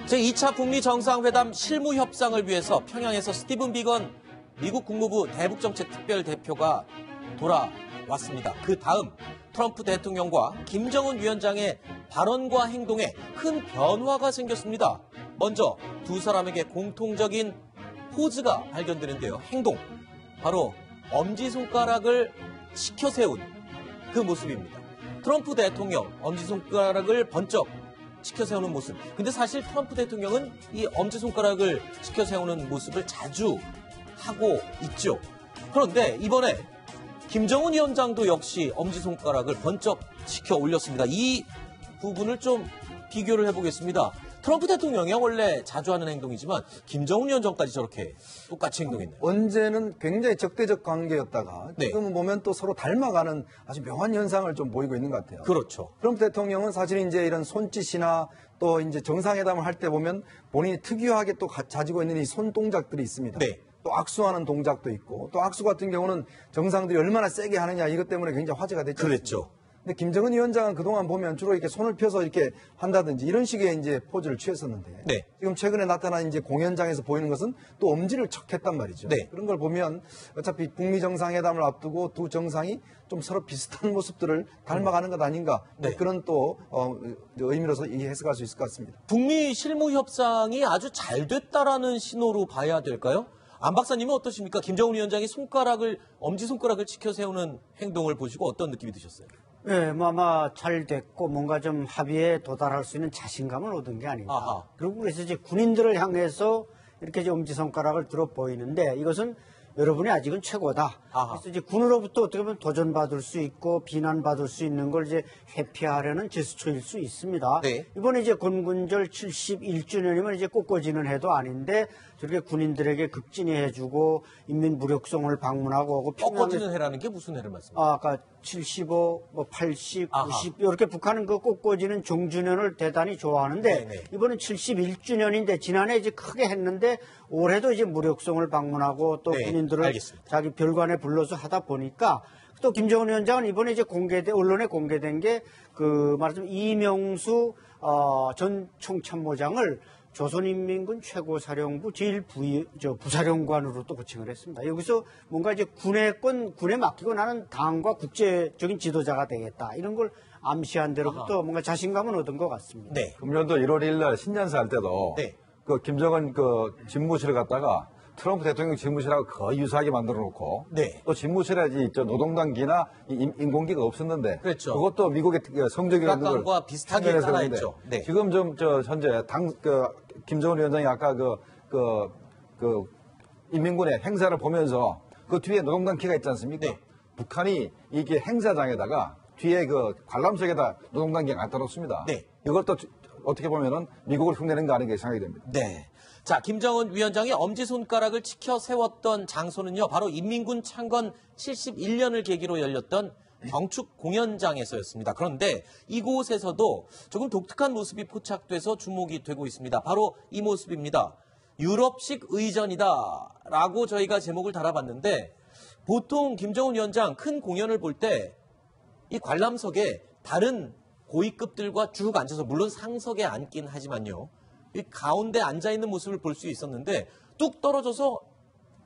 제2차 북미 정상회담 실무 협상을 위해서 평양에서 스티븐 비건 미국 국무부 대북정책특별대표가 돌아왔습니다. 그 다음 트럼프 대통령과 김정은 위원장의 발언과 행동에 큰 변화가 생겼습니다. 먼저 두 사람에게 공통적인 포즈가 발견되는데요. 행동, 바로 엄지손가락을 치켜 세운 그 모습입니다. 트럼프 대통령 엄지손가락을 번쩍 치켜 세우는 모습. 근데 사실 트럼프 대통령은 이 엄지손가락을 치켜 세우는 모습을 자주 하고 있죠. 그런데 이번에 김정은 위원장도 역시 엄지손가락을 번쩍 치켜 올렸습니다. 이 부분을 좀 비교를 해보겠습니다. 트럼프 대통령이 원래 자주 하는 행동이지만 김정은 위원장까지 저렇게 똑같이 행동했네요. 언제는 굉장히 적대적 관계였다가 네. 지금은 보면 또 서로 닮아가는 아주 묘한 현상을 좀 보이고 있는 것 같아요. 그렇죠. 트럼프 대통령은 사실 이제 이런 손짓이나 또 이제 정상회담을 할 때 보면 본인이 특유하게 또 가지고 있는 이 손 동작들이 있습니다. 네. 또 악수하는 동작도 있고 또 악수 같은 경우는 정상들이 얼마나 세게 하느냐 이것 때문에 굉장히 화제가 됐죠. 그랬죠. 근데 김정은 위원장은 그동안 보면 주로 이렇게 손을 펴서 이렇게 한다든지 이런 식의 이제 포즈를 취했었는데 네. 지금 최근에 나타난 이제 공연장에서 보이는 것은 또 엄지를 척 했단 말이죠. 네. 그런 걸 보면 어차피 북미 정상회담을 앞두고 두 정상이 좀 서로 비슷한 모습들을 닮아가는 것 아닌가 네. 그런 또 의미로서 해석할 수 있을 것 같습니다. 북미 실무 협상이 아주 잘 됐다라는 신호로 봐야 될까요? 안 박사님은 어떠십니까? 김정은 위원장이 엄지손가락을 치켜 세우는 행동을 보시고 어떤 느낌이 드셨어요? 네, 아마 잘 됐고 뭔가 좀 합의에 도달할 수 있는 자신감을 얻은 게 아닌가. 아하. 그리고 그래서 이제 군인들을 향해서 이렇게 이제 엄지손가락을 들어 보이는데 이것은 여러분이 아직은 최고다. 아하. 그래서 이제 군으로부터 어떻게 보면 도전받을 수 있고 비난받을 수 있는 걸 이제 회피하려는 제스처일 수 있습니다. 네. 이번에 이제 건군절 71주년이면 이제 꽃꽂이는 해도 아닌데 저렇게 군인들에게 극진히 해주고 인민무력성을 방문하고 오고 꺾어지는 해라는 게 무슨 해를 말씀하세요? 아까 75, 80, 아하. 90 이렇게 북한은 그 꽃꽂이는 종주년을 대단히 좋아하는데 네네. 이번은 71주년인데 지난해 이제 크게 했는데 올해도 이제 무력성을 방문하고 또 네, 군인들을 알겠습니다. 자기 별관에 불러서 하다 보니까 또 김정은 위원장은 이번에 이제 언론에 공개된 게 그 말하자면 이명수 전 총참모장을 조선인민군 최고사령부 부사령관으로 또 거칭을 했습니다. 여기서 뭔가 이제 군에 맡기고 나는 당과 국제적인 지도자가 되겠다. 이런 걸 암시한 대로부터 뭔가 자신감은 얻은 것 같습니다. 네. 금년도 1월 1일 날 신년사 할 때도 네. 그 김정은 그 집무실을 갖다가 트럼프 대통령 집무실하고 거의 유사하게 만들어 놓고 네. 또 집무실에 노동당기나 인공기가 없었는데 그렇죠. 그것도 미국의 성적이라는 걸 북한과 비슷하게 참여해서 그런데 따라했죠. 네. 지금 좀 현재 김정은 위원장이 아까 인민군의 행사를 보면서 그 뒤에 노동당기가 있지 않습니까? 네. 북한이 이게 행사장에다가 뒤에 그 관람석에다 노동당기가 갖다 놓습니다. 네. 이것도 어떻게 보면은 미국을 흉내낸 거 아닌가 생각이 됩니다. 네. 자, 김정은 위원장이 엄지손가락을 치켜 세웠던 장소는요, 바로 인민군 창건 71년을 계기로 열렸던 경축 공연장에서였습니다. 그런데 이곳에서도 조금 독특한 모습이 포착돼서 주목이 되고 있습니다. 바로 이 모습입니다. 유럽식 의전이다라고 저희가 제목을 달아봤는데 보통 김정은 위원장 큰 공연을 볼 때 이 관람석에 다른 고위급들과 쭉 앉아서 물론 상석에 앉긴 하지만요. 이 가운데 앉아있는 모습을 볼 수 있었는데 뚝 떨어져서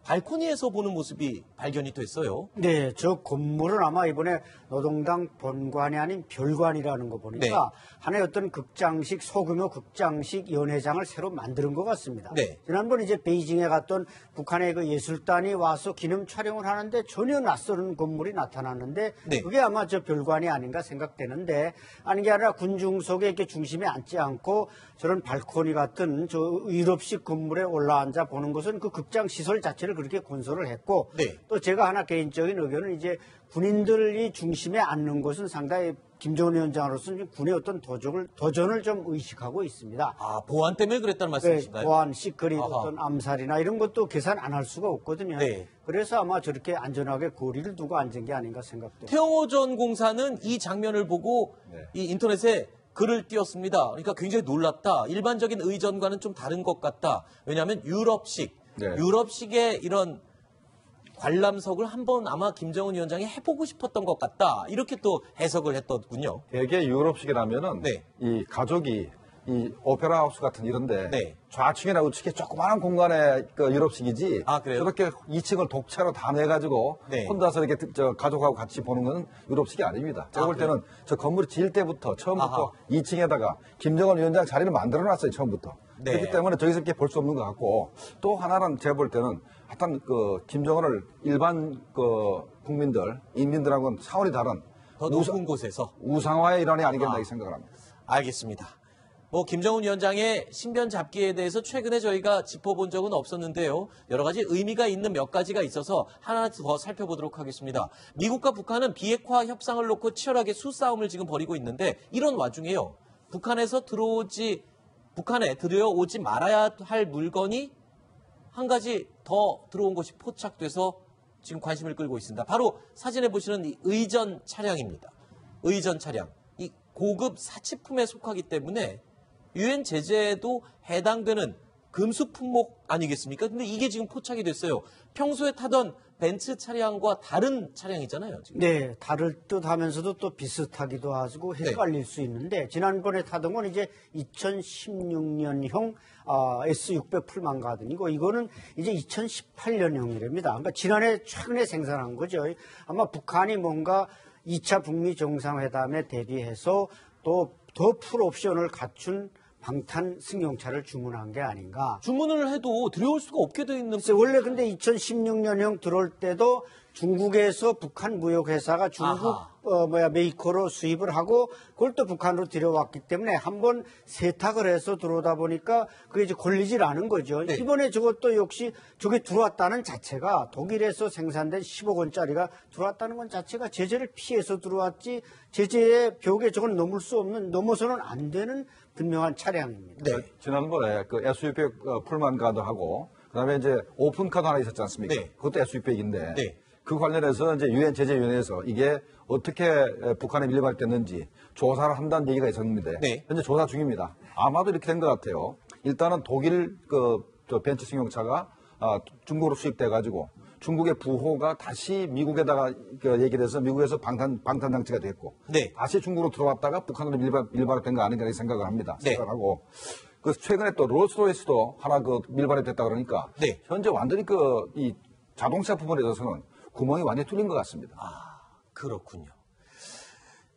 발코니에서 보는 모습이 발견이 됐어요. 네, 저 건물은 아마 이번에 노동당 본관이 아닌 별관이라는 거 보니까 네. 하나의 어떤 극장식, 소규모 극장식 연회장을 새로 만드는 것 같습니다. 네. 지난번 이제 베이징에 갔던 북한의 그 예술단이 와서 기념 촬영을 하는데 전혀 낯선 건물이 나타났는데 네. 그게 아마 저 별관이 아닌가 생각되는데 아닌 게 아니라 군중석에 이렇게 중심에 앉지 않고 저런 발코니 같은 저 유럽식 건물에 올라앉아 보는 것은 그 극장 시설 자체를 그렇게 건설을 했고 네. 또 제가 하나 개인적인 의견은 이제 군인들이 중심에 앉는 것은 상당히 김정은 위원장으로서는 군의 어떤 도전을 좀 의식하고 있습니다. 아, 보안 때문에 그랬다는 말씀이신가요? 보안, 시크릿, 아하. 어떤 암살이나 이런 것도 계산 안 할 수가 없거든요. 네. 그래서 아마 저렇게 안전하게 거리를 두고 앉은 게 아닌가 생각돼요. 태영호전 공사는 이 장면을 보고 이 인터넷에 글을 띄웠습니다. 그러니까 굉장히 놀랐다. 일반적인 의전과는 좀 다른 것 같다. 왜냐하면 유럽식의 이런 관람석을 한번 아마 김정은 위원장이 해보고 싶었던 것 같다. 이렇게 또 해석을 했더군요. 대개 유럽식이라면은 네. 이 가족이 이 오페라 하우스 같은 이런데 네. 좌측이나 우측에 조그마한 공간에 그 유럽식이지 아, 그래요? 저렇게 2층을 독채로 다 내가지고 네. 혼자서 이렇게 가족하고 같이 보는 건 유럽식이 아닙니다. 제가 볼 때는 저 건물이 지을 때부터 처음부터 아하. 2층에다가 김정은 위원장 자리를 만들어놨어요, 처음부터. 네. 그렇기 때문에 저기서 이렇게 볼 수 없는 것 같고 또 하나는 제가 볼 때는 하여튼 그 김정은을 일반 그 국민들, 인민들하고는 차원이 다른 더 높은 곳에서. 우상화의 일환이 아니겠나 이 생각을 합니다. 알겠습니다. 뭐 김정은 위원장의 신변 잡기에 대해서 최근에 저희가 짚어본 적은 없었는데요. 여러 가지 의미가 있는 몇 가지가 있어서 하나 더 살펴보도록 하겠습니다. 미국과 북한은 비핵화 협상을 놓고 치열하게 수싸움을 지금 벌이고 있는데 이런 와중에요. 북한에 들여오지 말아야 할 물건이 한 가지 더 들어온 것이 포착돼서 지금 관심을 끌고 있습니다. 바로 사진에 보시는 이 의전 차량입니다. 의전 차량. 이 고급 사치품에 속하기 때문에 유엔 제재에도 해당되는 금수 품목 아니겠습니까? 근데 이게 지금 포착이 됐어요. 평소에 타던 벤츠 차량과 다른 차량이잖아요. 지금. 네, 다를 듯 하면서도 또 비슷하기도 하고 헷갈릴 수 있는데, 지난번에 타던 건 이제 2016년형 S600 풀만 가든이고, 이거는 이제 2018년형이랍니다. 그러니까 최근에 생산한 거죠. 아마 북한이 뭔가 2차 북미 정상회담에 대비해서 또 더 풀옵션을 갖춘 방탄 승용차를 주문한 게 아닌가. 주문을 해도 들여올 수가 없게 돼 있는. 원래 근데 2016년형 들어올 때도 중국에서 북한 무역회사가 중국 메이커로 수입을 하고 그걸 또 북한으로 들여왔기 때문에 한번 세탁을 해서 들어오다 보니까 그게 이제 걸리질 않은 거죠. 네. 이번에 저것도 역시 저게 들어왔다는 자체가 독일에서 생산된 10억 원짜리가 들어왔다는 건 자체가 제재를 피해서 들어왔지 제재의 벽에 저건 넘어서는 안 되는 분명한 차량입니다. 네. 지난번에 그 SU600 풀만 가드하고 그다음에 이제 오픈 카드 하나 있었지 않습니까? 네. 그것도 SU600인데 네. 그 관련해서 이제 유엔 제재위원회에서 이게 어떻게 북한에 밀발됐는지 조사를 한다는 얘기가 있었는데 네. 현재 조사 중입니다. 아마도 이렇게 된 것 같아요. 일단은 독일 저 벤츠 승용차가 중국으로 수입돼 가지고 중국의 부호가 다시 미국에다가 얘기를 해서 미국에서 방탄 장치가 됐고 네. 다시 중국으로 들어왔다가 북한으로 밀발된 거 아닌가 생각을 합니다. 네. 생각을 하고 그 최근에 또 롤스로이스도 하나 밀발이 됐다 그러니까 네. 현재 완전히 이 자동차 부분에 있어서는 구멍이 완전히 뚫린 것 같습니다. 그렇군요.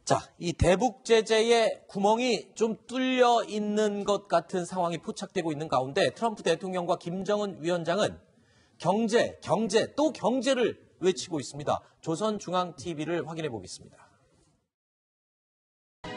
자, 이 대북 제재에 구멍이 좀 뚫려 있는 것 같은 상황이 포착되고 있는 가운데 트럼프 대통령과 김정은 위원장은 경제, 또 경제를 외치고 있습니다. 조선중앙TV를 확인해 보겠습니다.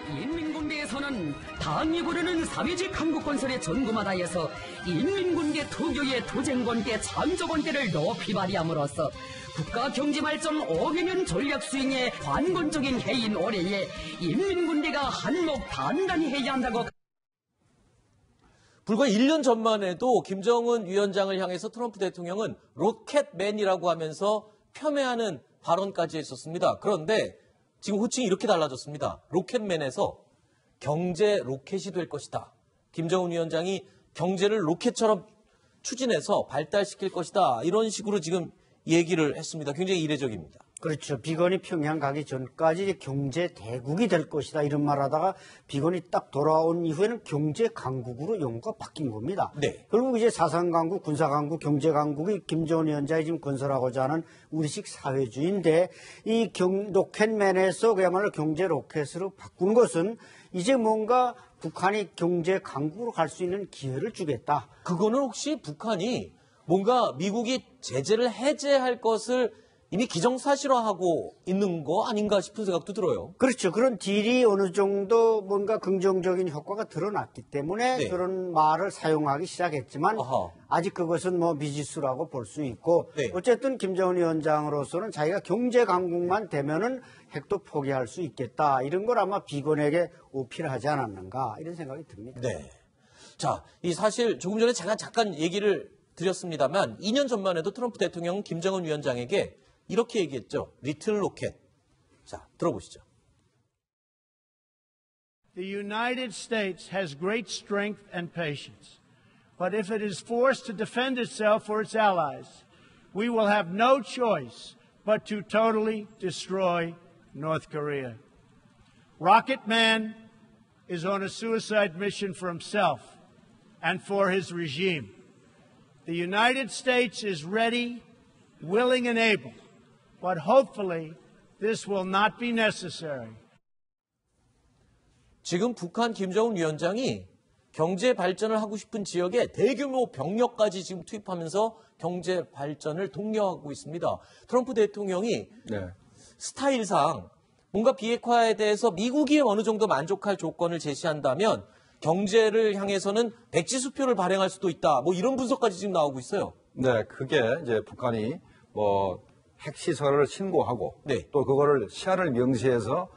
인민군대에서는 당이 부르는 사회주의 한국건설의 전구마다에서 인민군대 특유의 투쟁권대, 창조권대를 높이 발휘함으로써 국가 경제발전 5개년 전략 수행의 관건적인 해인 올해에 인민군대가 한몫 단단히 해야 한다고. 불과 1년 전만 해도 김정은 위원장을 향해서 트럼프 대통령은 로켓맨이라고 하면서 폄훼하는 발언까지 했었습니다. 그런데 지금 호칭이 이렇게 달라졌습니다. 로켓맨에서 경제 로켓이 될 것이다. 김정은 위원장이 경제를 로켓처럼 추진해서 발달시킬 것이다. 이런 식으로 지금 얘기를 했습니다. 굉장히 이례적입니다. 그렇죠. 비건이 평양 가기 전까지 이제 경제 대국이 될 것이다 이런 말하다가 비건이 딱 돌아온 이후에는 경제 강국으로 용어가 바뀐 겁니다. 네. 결국 이제 사상 강국, 군사 강국, 경제 강국이 김정은 위원장이 지금 건설하고자 하는 우리식 사회주의인데 이 로켓맨에서 그야말로 경제 로켓으로 바꾸는 것은 이제 뭔가 북한이 경제 강국으로 갈 수 있는 기회를 주겠다. 그거는 혹시 북한이 뭔가 미국이 제재를 해제할 것을 이미 기정사실화하고 있는 거 아닌가 싶은 생각도 들어요. 그렇죠. 그런 딜이 어느 정도 뭔가 긍정적인 효과가 드러났기 때문에 네. 그런 말을 사용하기 시작했지만 아하. 아직 그것은 뭐 미지수라고 볼 수 있고 네. 어쨌든 김정은 위원장으로서는 자기가 경제 강국만 되면은 핵도 포기할 수 있겠다 이런 걸 아마 비건에게 어필하지 않았는가 이런 생각이 듭니다. 네. 자, 이 사실 조금 전에 제가 잠깐 얘기를 드렸습니다만 2년 전만 해도 트럼프 대통령은 김정은 위원장에게 이렇게 얘기했죠. 리틀 로켓. 자, 들어보시죠. The United States has great strength and patience. But if it is forced to defend itself or its allies, we will have no choice but to totally destroy North Korea. Rocket Man, is on a suicide mission for himself and for his regime. The United States is ready, willing, and able, but hopefully this will not be necessary. 지금 북한 김정은 위원장이 경제 발전을 하고 싶은 지역에 대규모 병력까지 지금 투입하면서 경제 발전을 독려하고 있습니다. 트럼프 대통령이 네. 스타일상 뭔가 비핵화에 대해서 미국이 어느 정도 만족할 조건을 제시한다면 경제를 향해서는 백지수표를 발행할 수도 있다. 뭐 이런 분석까지 지금 나오고 있어요. 네, 그게 이제 북한이 뭐 핵시설을 신고하고 네. 또 그거를 시한을 명시해서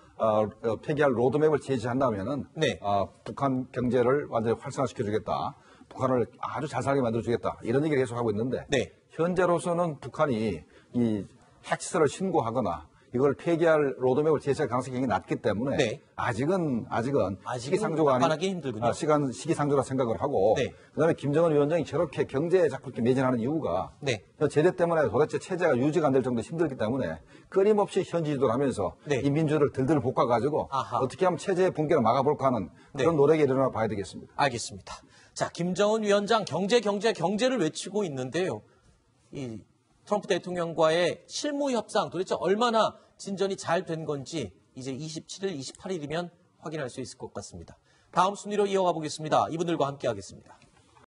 폐기할 로드맵을 제시한다면은 네. 북한 경제를 완전히 활성화시켜주겠다. 북한을 아주 잘 살게 만들어주겠다. 이런 얘기를 계속하고 있는데 네. 현재로서는 북한이 이 핵시설을 신고하거나 이걸 폐기할 로드맵을 제시할 가능성이 굉장히 낮기 때문에 네. 아직은 시기상조가 접근하기 힘들군요. 시기상조라 생각을 하고 네. 그다음에 김정은 위원장이 저렇게 경제에 자꾸 이렇게 매진하는 이유가 네. 제재 때문에 도대체 체제가 유지가 안 될 정도 힘들기 때문에 끊임없이 현지 지도를 하면서 네. 이 민주를 들들 볶아가지고 아하. 어떻게 하면 체제의 붕괴를 막아볼까 하는 네. 그런 노력이 일어나 봐야 되겠습니다. 알겠습니다. 자, 김정은 위원장 경제를 외치고 있는데요. 이 트럼프 대통령과의 실무 협상 도대체 얼마나 진전이 잘 된 건지 이제 27일, 28일이면 확인할 수 있을 것 같습니다. 다음 순위로 이어가 보겠습니다. 이분들과 함께 하겠습니다.